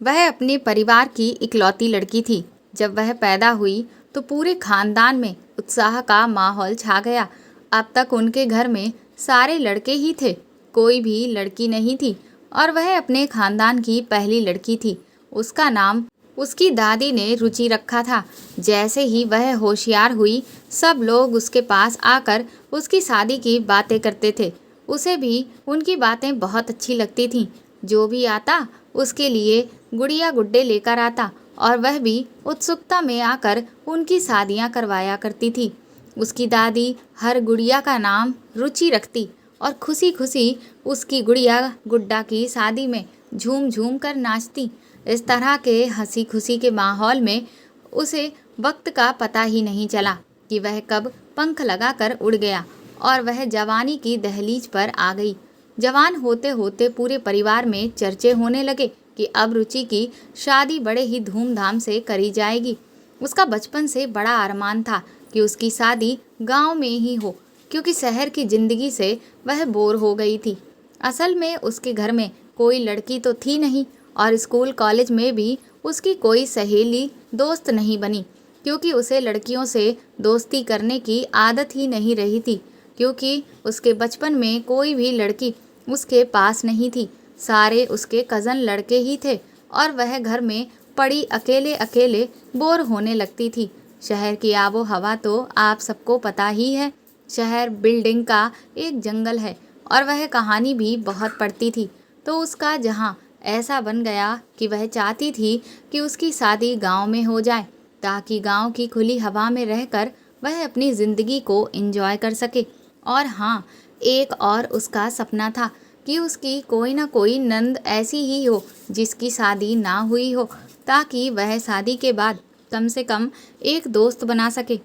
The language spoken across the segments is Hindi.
वह अपने परिवार की इकलौती लड़की थी। जब वह पैदा हुई तो पूरे खानदान में उत्साह का माहौल छा गया। अब तक उनके घर में सारे लड़के ही थे, कोई भी लड़की नहीं थी और वह अपने खानदान की पहली लड़की थी। उसका नाम उसकी दादी ने रुचि रखा था। जैसे ही वह होशियार हुई, सब लोग उसके पास आकर उसकी शादी की बातें करते थे। उसे भी उनकी बातें बहुत अच्छी लगती थीं। जो भी आता उसके लिए गुड़िया गुड्डे लेकर आता और वह भी उत्सुकता में आकर उनकी शादियां करवाया करती थी। उसकी दादी हर गुड़िया का नाम रुचि रखती और खुशी खुशी उसकी गुड़िया गुड्डा की शादी में झूम झूम कर नाचती। इस तरह के हंसी खुशी के माहौल में उसे वक्त का पता ही नहीं चला कि वह कब पंख लगाकर उड़ गया और वह जवानी की दहलीज पर आ गई। जवान होते होते पूरे परिवार में चर्चे होने लगे कि अब रुचि की शादी बड़े ही धूमधाम से करी जाएगी। उसका बचपन से बड़ा अरमान था कि उसकी शादी गांव में ही हो, क्योंकि शहर की जिंदगी से वह बोर हो गई थी। असल में उसके घर में कोई लड़की तो थी नहीं और स्कूल कॉलेज में भी उसकी कोई सहेली दोस्त नहीं बनी, क्योंकि उसे लड़कियों से दोस्ती करने की आदत ही नहीं रही थी, क्योंकि उसके बचपन में कोई भी लड़की उसके पास नहीं थी। सारे उसके कज़न लड़के ही थे और वह घर में पड़ी अकेले अकेले बोर होने लगती थी। शहर की आबो हवा तो आप सबको पता ही है। शहर बिल्डिंग का एक जंगल है और वह कहानी भी बहुत पढ़ती थी। तो उसका जहाँ ऐसा बन गया कि वह चाहती थी कि उसकी शादी गांव में हो जाए, ताकि गांव की खुली हवा में रहकर वह अपनी ज़िंदगी को एंजॉय कर सके। और हाँ, एक और उसका सपना था कि उसकी कोई ना कोई नंद ऐसी ही हो जिसकी शादी ना हुई हो, ताकि वह शादी के बाद कम से कम एक दोस्त बना सके।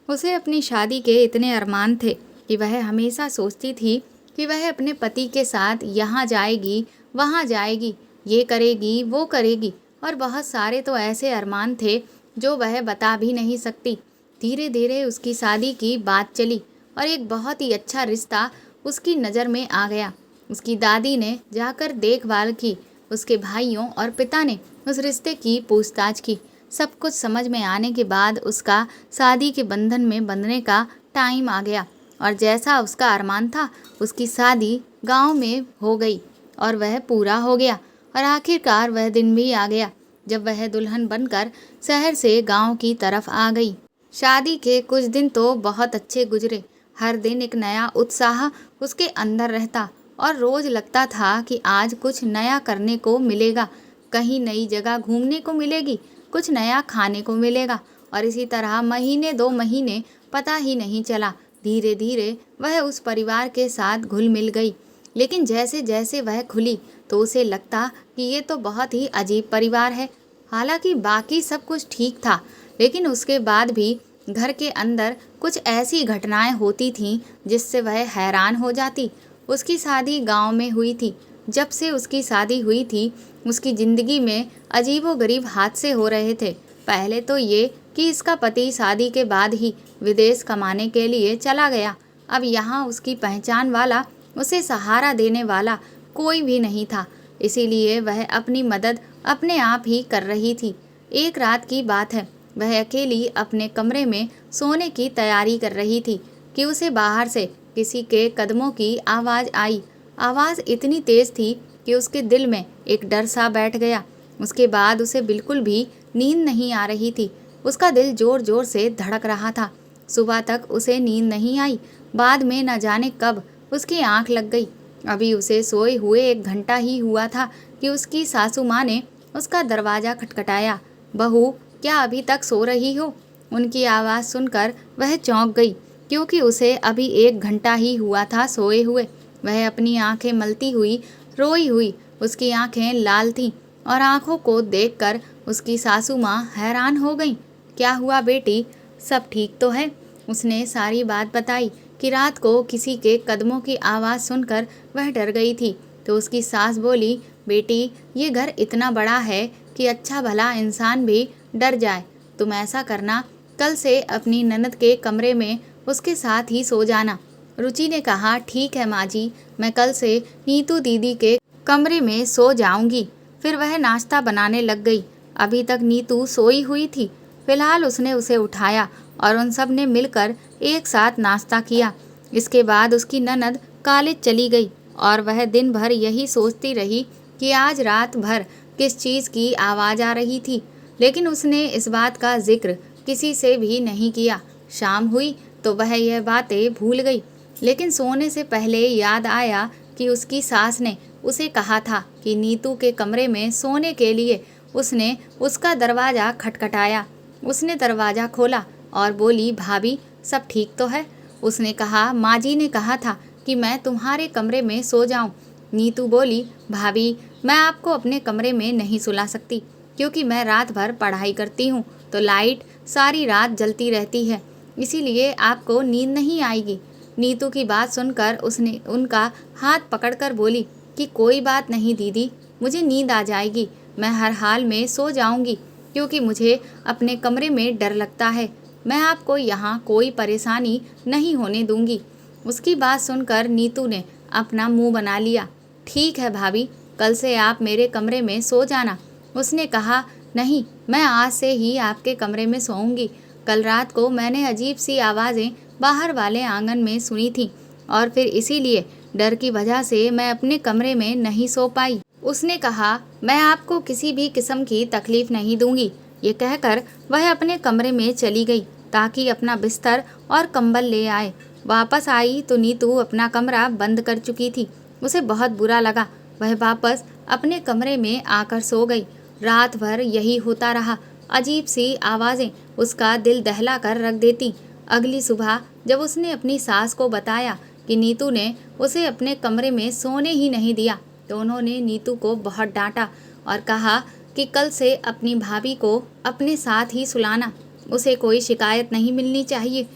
उसे अपनी शादी के इतने अरमान थे कि वह हमेशा सोचती थी कि वह अपने पति के साथ यहाँ जाएगी, वहाँ जाएगी, ये करेगी, वो करेगी, और बहुत सारे तो ऐसे अरमान थे जो वह बता भी नहीं सकती। धीरे धीरे उसकी शादी की बात चली और एक बहुत ही अच्छा रिश्ता उसकी नज़र में आ गया। उसकी दादी ने जाकर देखभाल की, उसके भाइयों और पिता ने उस रिश्ते की पूछताछ की। सब कुछ समझ में आने के बाद उसका शादी के बंधन में बंधने का टाइम आ गया और जैसा उसका अरमान था उसकी शादी गांव में हो गई और वह पूरा हो गया। और आखिरकार वह दिन भी आ गया जब वह दुल्हन बनकर शहर से गांव की तरफ आ गई। शादी के कुछ दिन तो बहुत अच्छे गुजरे। हर दिन एक नया उत्साह उसके अंदर रहता और रोज लगता था कि आज कुछ नया करने को मिलेगा, कहीं नई जगह घूमने को मिलेगी, कुछ नया खाने को मिलेगा। और इसी तरह महीने 2 महीने पता ही नहीं चला। धीरे धीरे वह उस परिवार के साथ घुल मिल गई। लेकिन जैसे जैसे वह खुली तो उसे लगता कि ये तो बहुत ही अजीब परिवार है। हालांकि बाकी सब कुछ ठीक था, लेकिन उसके बाद भी घर के अंदर कुछ ऐसी घटनाएं होती थीं जिससे वह हैरान हो जाती। उसकी शादी गांव में हुई थी। जब से उसकी शादी हुई थी उसकी ज़िंदगी में अजीबोगरीब हादसे हो रहे थे। पहले तो ये कि इसका पति शादी के बाद ही विदेश कमाने के लिए चला गया। अब यहाँ उसकी पहचान वाला, उसे सहारा देने वाला कोई भी नहीं था, इसीलिए वह अपनी मदद अपने आप ही कर रही थी। एक रात की बात है, वह अकेली अपने कमरे में सोने की तैयारी कर रही थी कि उसे बाहर से किसी के कदमों की आवाज़ आई। आवाज़ इतनी तेज़ थी कि उसके दिल में एक डर सा बैठ गया। उसके बाद उसे बिल्कुल भी नींद नहीं आ रही थी। उसका दिल ज़ोर ज़ोर से धड़क रहा था। सुबह तक उसे नींद नहीं आई। बाद में न जाने कब उसकी आंख लग गई। अभी उसे सोए हुए 1 घंटा ही हुआ था कि उसकी सासू माँ ने उसका दरवाज़ा खटखटाया। बहू, क्या अभी तक सो रही हो? उनकी आवाज़ सुनकर वह चौंक गई, क्योंकि उसे अभी 1 घंटा ही हुआ था सोए हुए। वह अपनी आंखें मलती हुई रोई हुई, उसकी आंखें लाल थीं और आंखों को देखकर उसकी सासू माँ हैरान हो गईं। क्या हुआ बेटी, सब ठीक तो है? उसने सारी बात बताई कि रात को किसी के कदमों की आवाज़ सुनकर वह डर गई थी। तो उसकी सास बोली, बेटी, ये घर इतना बड़ा है कि अच्छा भला इंसान भी डर जाए। तुम ऐसा करना, कल से अपनी ननद के कमरे में उसके साथ ही सो जाना। रुचि ने कहा, ठीक है माँ जी, मैं कल से नीतू दीदी के कमरे में सो जाऊंगी। फिर वह नाश्ता बनाने लग गई। अभी तक नीतू सोई हुई थी। फिलहाल उसने उसे उठाया और उन सब ने मिलकर एक साथ नाश्ता किया। इसके बाद उसकी ननद कॉलेज चली गई और वह दिन भर यही सोचती रही कि आज रात भर किस चीज़ की आवाज़ आ रही थी, लेकिन उसने इस बात का जिक्र किसी से भी नहीं किया। शाम हुई तो वह यह बातें भूल गई, लेकिन सोने से पहले याद आया कि उसकी सास ने उसे कहा था कि नीतू के कमरे में सोने के लिए उसने उसका दरवाज़ा खटखटाया। उसने दरवाज़ा खोला और बोली, भाभी सब ठीक तो है? उसने कहा, माँ जी ने कहा था कि मैं तुम्हारे कमरे में सो जाऊं। नीतू बोली, भाभी मैं आपको अपने कमरे में नहीं सुला सकती, क्योंकि मैं रात भर पढ़ाई करती हूँ तो लाइट सारी रात जलती रहती है, इसीलिए आपको नींद नहीं आएगी। नीतू की बात सुनकर उसने उनका हाथ पकड़कर बोली कि कोई बात नहीं दीदी, मुझे नींद आ जाएगी, मैं हर हाल में सो जाऊंगी, क्योंकि मुझे अपने कमरे में डर लगता है। मैं आपको यहाँ कोई परेशानी नहीं होने दूंगी। उसकी बात सुनकर नीतू ने अपना मुंह बना लिया। ठीक है भाभी, कल से आप मेरे कमरे में सो जाना। उसने कहा, नहीं, मैं आज से ही आपके कमरे में सोऊंगी। कल रात को मैंने अजीब सी आवाज़ें बाहर वाले आंगन में सुनी थी और फिर इसीलिए डर की वजह से मैं अपने कमरे में नहीं सो पाई। उसने कहा, मैं आपको किसी भी किस्म की तकलीफ नहीं दूंगी। ये कहकर वह अपने कमरे में चली गई ताकि अपना बिस्तर और कंबल ले आए। वापस आई तो नीतू अपना कमरा बंद कर चुकी थी। उसे बहुत बुरा लगा। वह वापस अपने कमरे में आकर सो गई। रात भर यही होता रहा। अजीब सी आवाज़ें उसका दिल दहला कर रख देती। अगली सुबह जब उसने अपनी सास को बताया कि नीतू ने उसे अपने कमरे में सोने ही नहीं दिया, तो उन्होंने नीतू को बहुत डांटा और कहा कि कल से अपनी भाभी को अपने साथ ही सुलाना, उसे कोई शिकायत नहीं मिलनी चाहिए।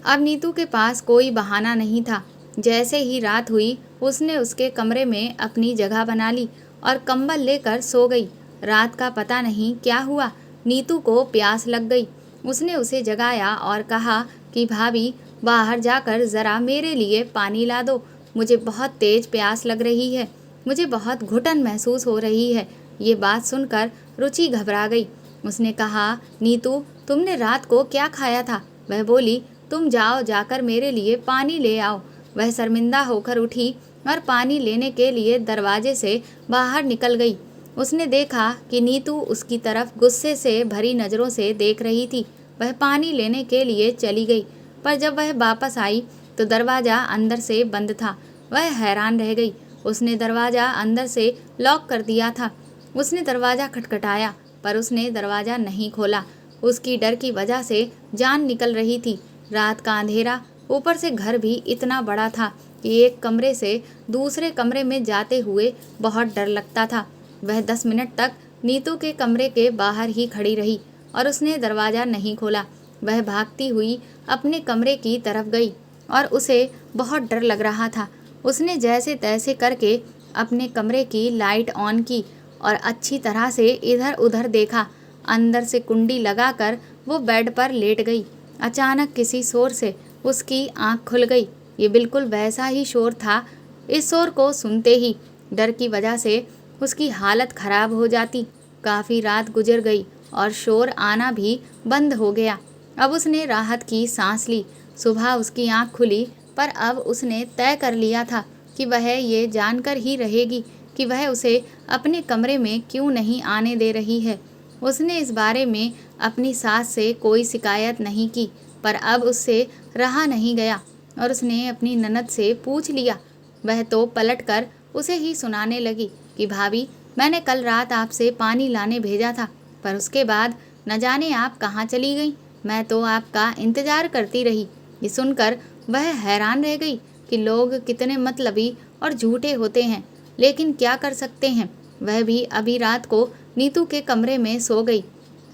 अब नीतू के पास कोई बहाना नहीं था। जैसे ही रात हुई उसने उसके कमरे में अपनी जगह बना ली और कंबल लेकर सो गई। रात का पता नहीं क्या हुआ, नीतू को प्यास लग गई। उसने उसे जगाया और कहा कि भाभी बाहर जाकर ज़रा मेरे लिए पानी ला दो, मुझे बहुत तेज प्यास लग रही है, मुझे बहुत घुटन महसूस हो रही है। ये बात सुनकर रुचि घबरा गई। उसने कहा, नीतू तुमने रात को क्या खाया था? वह बोली, तुम जाओ, जाकर मेरे लिए पानी ले आओ। वह शर्मिंदा होकर उठी और पानी लेने के लिए दरवाजे से बाहर निकल गई। उसने देखा कि नीतू उसकी तरफ गुस्से से भरी नज़रों से देख रही थी। वह पानी लेने के लिए चली गई, पर जब वह वापस आई तो दरवाज़ा अंदर से बंद था। वह हैरान रह गई। उसने दरवाज़ा अंदर से लॉक कर दिया था। उसने दरवाज़ा खटखटाया, पर उसने दरवाज़ा नहीं खोला। उसकी डर की वजह से जान निकल रही थी। रात का अंधेरा, ऊपर से घर भी इतना बड़ा था कि एक कमरे से दूसरे कमरे में जाते हुए बहुत डर लगता था। वह 10 मिनट तक नीतू के कमरे के बाहर ही खड़ी रही और उसने दरवाज़ा नहीं खोला। वह भागती हुई अपने कमरे की तरफ गई और उसे बहुत डर लग रहा था। उसने जैसे तैसे करके अपने कमरे की लाइट ऑन की और अच्छी तरह से इधर उधर देखा। अंदर से कुंडी लगाकर वो बेड पर लेट गई। अचानक किसी शोर से उसकी आंख खुल गई। ये बिल्कुल वैसा ही शोर था। इस शोर को सुनते ही डर की वजह से उसकी हालत खराब हो जाती। काफ़ी रात गुजर गई और शोर आना भी बंद हो गया। अब उसने राहत की सांस ली। सुबह उसकी आंख खुली, पर अब उसने तय कर लिया था कि वह ये जानकर ही रहेगी कि वह उसे अपने कमरे में क्यों नहीं आने दे रही है। उसने इस बारे में अपनी सास से कोई शिकायत नहीं की, पर अब उससे रहा नहीं गया और उसने अपनी ननद से पूछ लिया। वह तो पलटकर उसे ही सुनाने लगी कि भाभी, मैंने कल रात आपसे पानी लाने भेजा था, पर उसके बाद न जाने आप कहाँ चली गई। मैं तो आपका इंतज़ार करती रही। ये सुनकर वह हैरान रह गई कि लोग कितने मतलबी और झूठे होते हैं, लेकिन क्या कर सकते हैं। वह भी अभी रात को नीतू के कमरे में सो गई।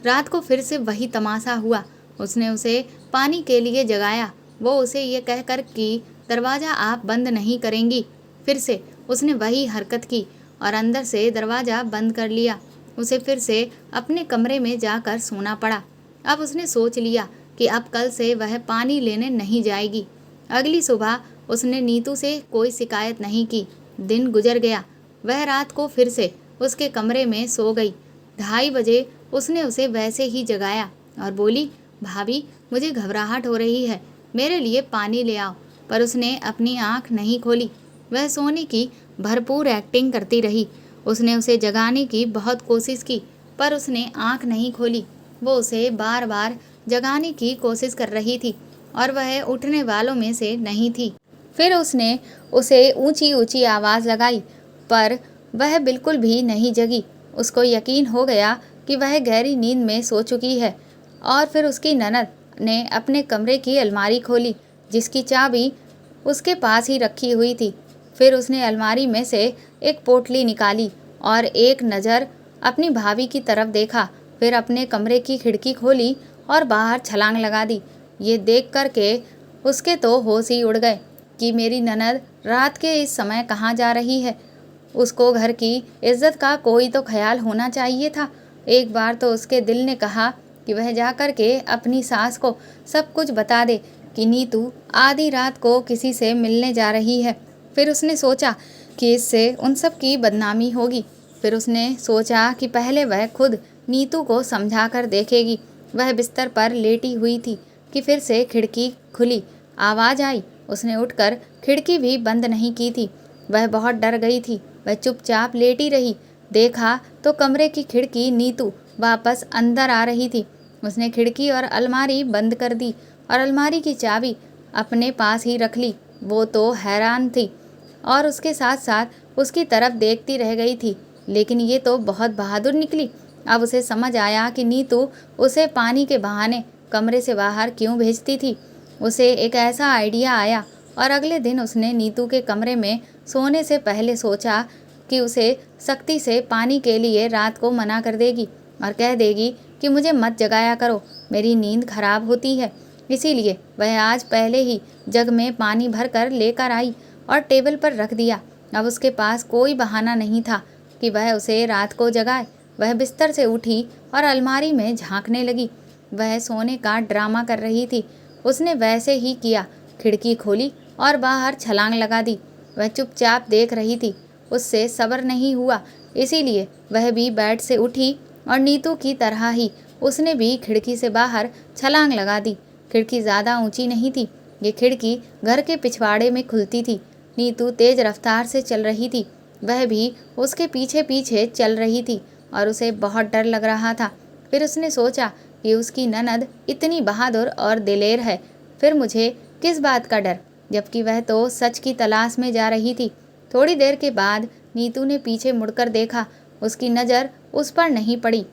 रात को फिर से वही तमाशा हुआ। उसने उसे पानी के लिए जगाया। वो उसे ये कहकर कि दरवाज़ा आप बंद नहीं करेंगी। फिर से उसने वही हरकत की और अंदर से दरवाज़ा बंद कर लिया। उसे फिर से अपने कमरे में जाकर सोना पड़ा। अब उसने सोच लिया कि अब कल से वह पानी लेने नहीं जाएगी। अगली सुबह उसने नीतू से कोई शिकायत नहीं की। दिन गुजर गया। वह रात को फिर से उसके कमरे में सो गई। 2:30 बजे उसने उसे वैसे ही जगाया और बोली, भाभी मुझे घबराहट हो रही है, मेरे लिए पानी ले आओ। पर उसने अपनी आंख नहीं खोली। वह सोने की भरपूर एक्टिंग करती रही। उसने उसे जगाने की बहुत कोशिश की पर उसने आंख नहीं खोली। वो उसे बार बार जगाने की कोशिश कर रही थी और वह उठने वालों में से नहीं थी। फिर उसने उसे ऊंची ऊंची आवाज़ लगाई पर वह बिल्कुल भी नहीं जगी। उसको यकीन हो गया कि वह गहरी नींद में सो चुकी है। और फिर उसकी ननद ने अपने कमरे की अलमारी खोली जिसकी चाबी उसके पास ही रखी हुई थी। फिर उसने अलमारी में से एक पोटली निकाली और एक नज़र अपनी भाभी की तरफ देखा। फिर अपने कमरे की खिड़की खोली और बाहर छलांग लगा दी। ये देख कर के उसके तो होश ही उड़ गए कि मेरी ननद रात के इस समय कहाँ जा रही है। उसको घर की इज्जत का कोई तो ख्याल होना चाहिए था। एक बार तो उसके दिल ने कहा कि वह जाकर के अपनी सास को सब कुछ बता दे कि नीतू आधी रात को किसी से मिलने जा रही है। फिर उसने सोचा कि इससे उन सब की बदनामी होगी। फिर उसने सोचा कि पहले वह खुद नीतू को समझा कर देखेगी। वह बिस्तर पर लेटी हुई थी कि फिर से खिड़की खुली, आवाज़ आई। उसने उठकर खिड़की भी बंद नहीं की थी। वह बहुत डर गई थी। वह चुपचाप लेटी रही। देखा तो कमरे की खिड़की नीतू वापस अंदर आ रही थी। उसने खिड़की और अलमारी बंद कर दी और अलमारी की चाबी अपने पास ही रख ली। वो तो हैरान थी और उसके साथ साथ उसकी तरफ देखती रह गई थी। लेकिन ये तो बहुत बहादुर निकली। अब उसे समझ आया कि नीतू उसे पानी के बहाने कमरे से बाहर क्यों भेजती थी। उसे एक ऐसा आइडिया आया और अगले दिन उसने नीतू के कमरे में सोने से पहले सोचा कि उसे सख्ती से पानी के लिए रात को मना कर देगी और कह देगी कि मुझे मत जगाया करो, मेरी नींद खराब होती है। इसीलिए वह आज पहले ही जग में पानी भर कर लेकर आई और टेबल पर रख दिया। अब उसके पास कोई बहाना नहीं था कि वह उसे रात को जगाए। वह बिस्तर से उठी और अलमारी में झांकने लगी। वह सोने का ड्रामा कर रही थी। उसने वैसे ही किया, खिड़की खोली और बाहर छलांग लगा दी। वह चुपचाप देख रही थी। उससे सब्र नहीं हुआ, इसीलिए वह भी बेड से उठी और नीतू की तरह ही उसने भी खिड़की से बाहर छलांग लगा दी। खिड़की ज़्यादा ऊंची नहीं थी। ये खिड़की घर के पिछवाड़े में खुलती थी। नीतू तेज रफ्तार से चल रही थी। वह भी उसके पीछे पीछे चल रही थी और उसे बहुत डर लग रहा था। फिर उसने सोचा कि उसकी ननद इतनी बहादुर और दिलेर है, फिर मुझे किस बात का डर, जबकि वह तो सच की तलाश में जा रही थी। थोड़ी देर के बाद नीतू ने पीछे मुड़कर देखा। उसकी नज़र उस पर नहीं पड़ी।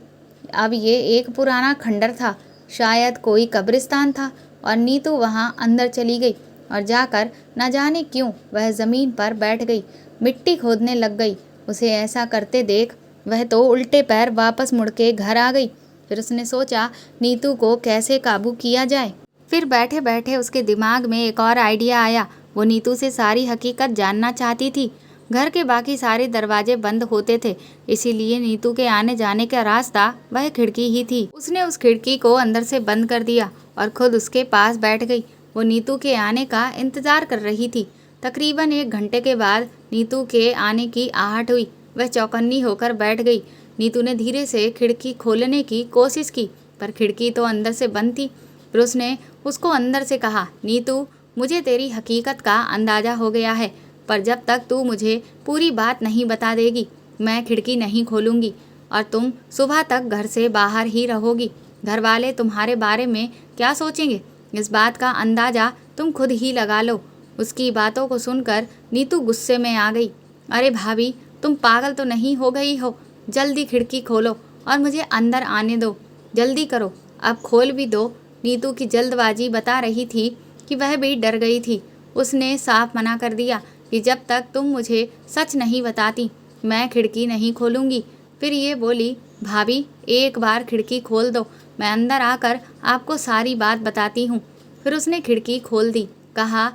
अब ये एक पुराना खंडर था, शायद कोई कब्रिस्तान था और नीतू वहाँ अंदर चली गई और जाकर न जाने क्यों वह ज़मीन पर बैठ गई, मिट्टी खोदने लग गई। उसे ऐसा करते देख वह तो उल्टे पैर वापस मुड़ के घर आ गई। फिर उसने सोचा नीतू को कैसे काबू किया जाए। फिर बैठे बैठे उसके दिमाग में एक और आइडिया आया। वो नीतू से सारी हकीकत जानना चाहती थी। घर के बाकी सारे दरवाजे बंद होते थे, इसीलिए नीतू के आने जाने का रास्ता वह खिड़की ही थी। उसने उस खिड़की को अंदर से बंद कर दिया और खुद उसके पास बैठ गई। वो नीतू के आने का इंतजार कर रही थी। तकरीबन 1 घंटे के बाद नीतू के आने की आहट हुई। वह चौकन्नी होकर बैठ गई। नीतू ने धीरे से खिड़की खोलने की कोशिश की पर खिड़की तो अंदर से बंद थी। फिर उसने उसको अंदर से कहा, नीतू मुझे तेरी हकीकत का अंदाज़ा हो गया है, पर जब तक तू मुझे पूरी बात नहीं बता देगी मैं खिड़की नहीं खोलूँगी और तुम सुबह तक घर से बाहर ही रहोगी। घर वाले तुम्हारे बारे में क्या सोचेंगे, इस बात का अंदाज़ा तुम खुद ही लगा लो। उसकी बातों को सुनकर नीतू गुस्से में आ गई। अरे भाभी, तुम पागल तो नहीं हो गई हो? जल्दी खिड़की खोलो और मुझे अंदर आने दो, जल्दी करो, अब खोल भी दो। नीतू की जल्दबाजी बता रही थी कि वह भी डर गई थी। उसने साफ मना कर दिया कि जब तक तुम मुझे सच नहीं बताती मैं खिड़की नहीं खोलूँगी। फिर ये बोली, भाभी एक बार खिड़की खोल दो, मैं अंदर आकर आपको सारी बात बताती हूँ। फिर उसने खिड़की खोल दी, कहा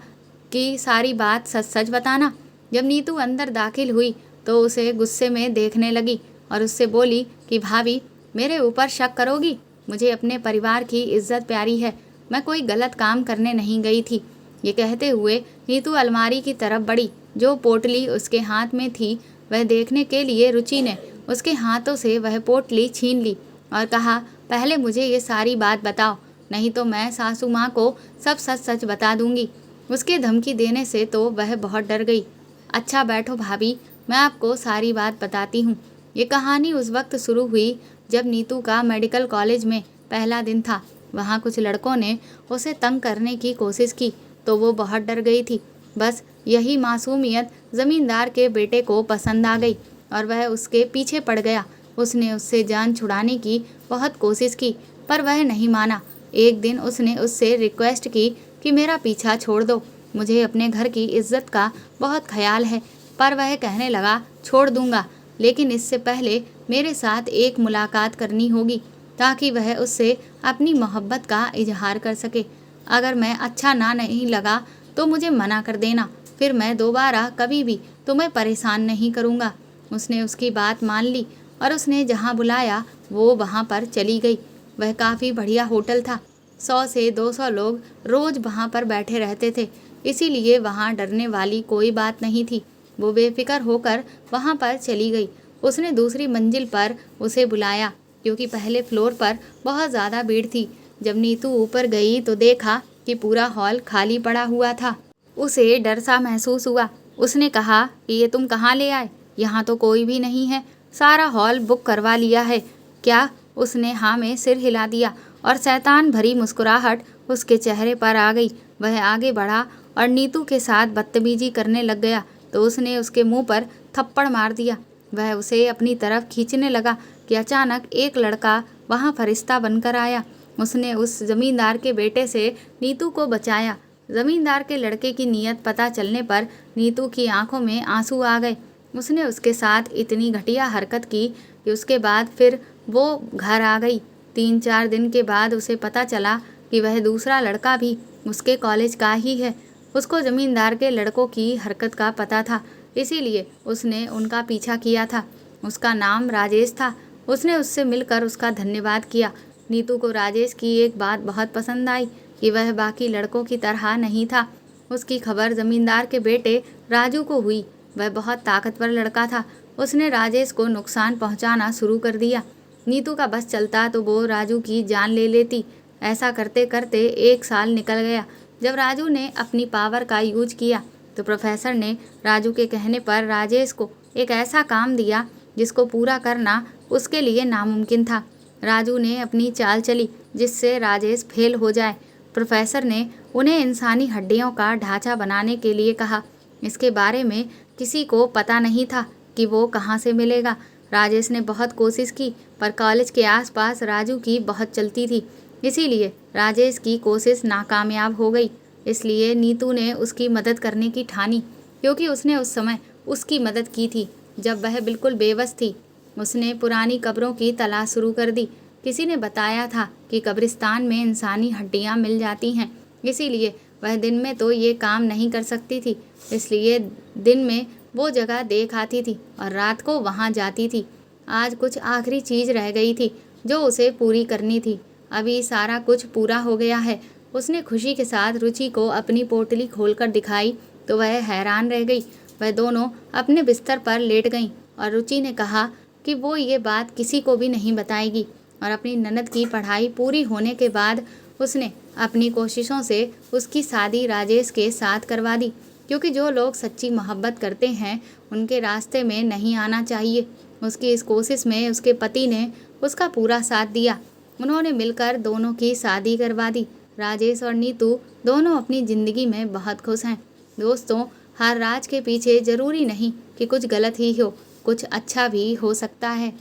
कि सारी बात सच सच बताना। जब नीतू अंदर दाखिल हुई तो उसे गुस्से में देखने लगी और उससे बोली कि भाभी मेरे ऊपर शक करोगी, मुझे अपने परिवार की इज्जत प्यारी है, मैं कोई गलत काम करने नहीं गई थी। ये कहते हुए नीतू अलमारी की तरफ बढ़ी। जो पोटली उसके हाथ में थी वह देखने के लिए रुचि ने उसके हाथों से वह पोटली छीन ली और कहा, पहले मुझे ये सारी बात बताओ, नहीं तो मैं सासू माँ को सब सच सच बता दूंगी। उसके धमकी देने से तो वह बहुत डर गई। अच्छा बैठो भाभी, मैं आपको सारी बात बताती हूँ। ये कहानी उस वक्त शुरू हुई जब नीतू का मेडिकल कॉलेज में पहला दिन था। वहाँ कुछ लड़कों ने उसे तंग करने की कोशिश की तो वो बहुत डर गई थी। बस यही मासूमियत ज़मींदार के बेटे को पसंद आ गई और वह उसके पीछे पड़ गया। उसने उससे जान छुड़ाने की बहुत कोशिश की पर वह नहीं माना। एक दिन उसने उससे रिक्वेस्ट की कि मेरा पीछा छोड़ दो, मुझे अपने घर की इज्जत का बहुत ख्याल है। पर वह कहने लगा, छोड़ दूंगा, लेकिन इससे पहले मेरे साथ एक मुलाकात करनी होगी ताकि वह उससे अपनी मोहब्बत का इजहार कर सके। अगर मैं अच्छा ना नहीं लगा तो मुझे मना कर देना, फिर मैं दोबारा कभी भी तुम्हें परेशान नहीं करूँगा। उसने उसकी बात मान ली और उसने जहाँ बुलाया वो वहाँ पर चली गई। वह काफ़ी बढ़िया होटल था। 100 से 200 लोग रोज़ वहाँ पर बैठे रहते थे, इसीलिए वहाँ डरने वाली कोई बात नहीं थी। वो बेफिक्र होकर वहाँ पर चली गई। उसने दूसरी मंजिल पर उसे बुलाया क्योंकि पहले फ्लोर पर बहुत ज़्यादा भीड़ थी। जब नीतू ऊपर गई तो देखा कि पूरा हॉल खाली पड़ा हुआ था। उसे डर सा महसूस हुआ। उसने कहा कि ये तुम कहाँ ले आए, यहाँ तो कोई भी नहीं है, सारा हॉल बुक करवा लिया है क्या? उसने हाँ में सिर हिला दिया और शैतान भरी मुस्कुराहट उसके चेहरे पर आ गई। वह आगे बढ़ा और नीतू के साथ बदतमीजी करने लग गया तो उसने उसके मुंह पर थप्पड़ मार दिया। वह उसे अपनी तरफ खींचने लगा कि अचानक एक लड़का वहाँ फरिश्ता बनकर आया। उसने उस जमींदार के बेटे से नीतू को बचाया। जमींदार के लड़के की नीयत पता चलने पर नीतू की आंखों में आंसू आ गए। उसने उसके साथ इतनी घटिया हरकत की कि उसके बाद फिर वो घर आ गई। 3-4 दिन के बाद उसे पता चला कि वह दूसरा लड़का भी उसके कॉलेज का ही है। उसको जमींदार के लड़कों की हरकत का पता था, इसीलिए उसने उनका पीछा किया था। उसका नाम राजेश था। उसने उससे मिलकर उसका धन्यवाद किया। नीतू को राजेश की एक बात बहुत पसंद आई कि वह बाकी लड़कों की तरह नहीं था। उसकी खबर जमींदार के बेटे राजू को हुई। वह बहुत ताकतवर लड़का था। उसने राजेश को नुकसान पहुंचाना शुरू कर दिया। नीतू का बस चलता तो वो राजू की जान ले लेती। ऐसा करते करते 1 साल निकल गया। जब राजू ने अपनी पावर का यूज किया तो प्रोफेसर ने राजू के कहने पर राजेश को एक ऐसा काम दिया जिसको पूरा करना उसके लिए नामुमकिन था। राजू ने अपनी चाल चली जिससे राजेश फेल हो जाए। प्रोफेसर ने उन्हें इंसानी हड्डियों का ढांचा बनाने के लिए कहा। इसके बारे में किसी को पता नहीं था कि वो कहाँ से मिलेगा। राजेश ने बहुत कोशिश की पर कॉलेज के आसपास राजू की बहुत चलती थी, इसीलिए राजेश की कोशिश नाकामयाब हो गई। इसलिए नीतू ने उसकी मदद करने की ठानी क्योंकि उसने उस समय उसकी मदद की थी जब वह बिल्कुल बेबस थी। उसने पुरानी कब्रों की तलाश शुरू कर दी। किसी ने बताया था कि कब्रिस्तान में इंसानी हड्डियां मिल जाती हैं, इसीलिए वह दिन में तो ये काम नहीं कर सकती थी, इसलिए दिन में वो जगह देख आती थी और रात को वहाँ जाती थी। आज कुछ आखिरी चीज़ रह गई थी जो उसे पूरी करनी थी। अभी सारा कुछ पूरा हो गया है। उसने खुशी के साथ रुचि को अपनी पोटली खोलकर दिखाई तो वह हैरान रह गई। वह दोनों अपने बिस्तर पर लेट गईं और रुचि ने कहा कि वो ये बात किसी को भी नहीं बताएगी और अपनी ननद की पढ़ाई पूरी होने के बाद उसने अपनी कोशिशों से उसकी शादी राजेश के साथ करवा दी, क्योंकि जो लोग सच्ची मोहब्बत करते हैं उनके रास्ते में नहीं आना चाहिए। उसकी इस कोशिश में उसके पति ने उसका पूरा साथ दिया। उन्होंने मिलकर दोनों की शादी करवा दी। राजेश और नीतू दोनों अपनी ज़िंदगी में बहुत खुश हैं। दोस्तों, हर राज के पीछे ज़रूरी नहीं कि कुछ गलत ही हो, कुछ अच्छा भी हो सकता है।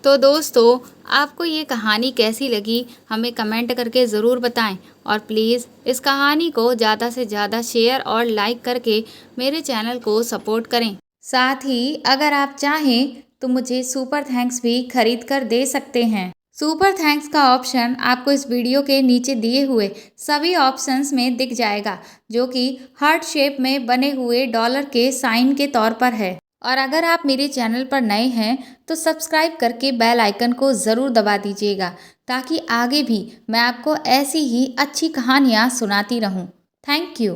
तो दोस्तों, आपको ये कहानी कैसी लगी हमें कमेंट करके ज़रूर बताएं और प्लीज़ इस कहानी को ज़्यादा से ज़्यादा शेयर और लाइक करके मेरे चैनल को सपोर्ट करें। साथ ही अगर आप चाहें तो मुझे सुपर थैंक्स भी खरीद कर दे सकते हैं। सुपर थैंक्स का ऑप्शन आपको इस वीडियो के नीचे दिए हुए सभी ऑप्शंस में दिख जाएगा, जो कि हार्ट शेप में बने हुए डॉलर के साइन के तौर पर है। और अगर आप मेरे चैनल पर नए हैं तो सब्सक्राइब करके बेल आइकन को ज़रूर दबा दीजिएगा, ताकि आगे भी मैं आपको ऐसी ही अच्छी कहानियाँ सुनाती रहूँ। Thank you.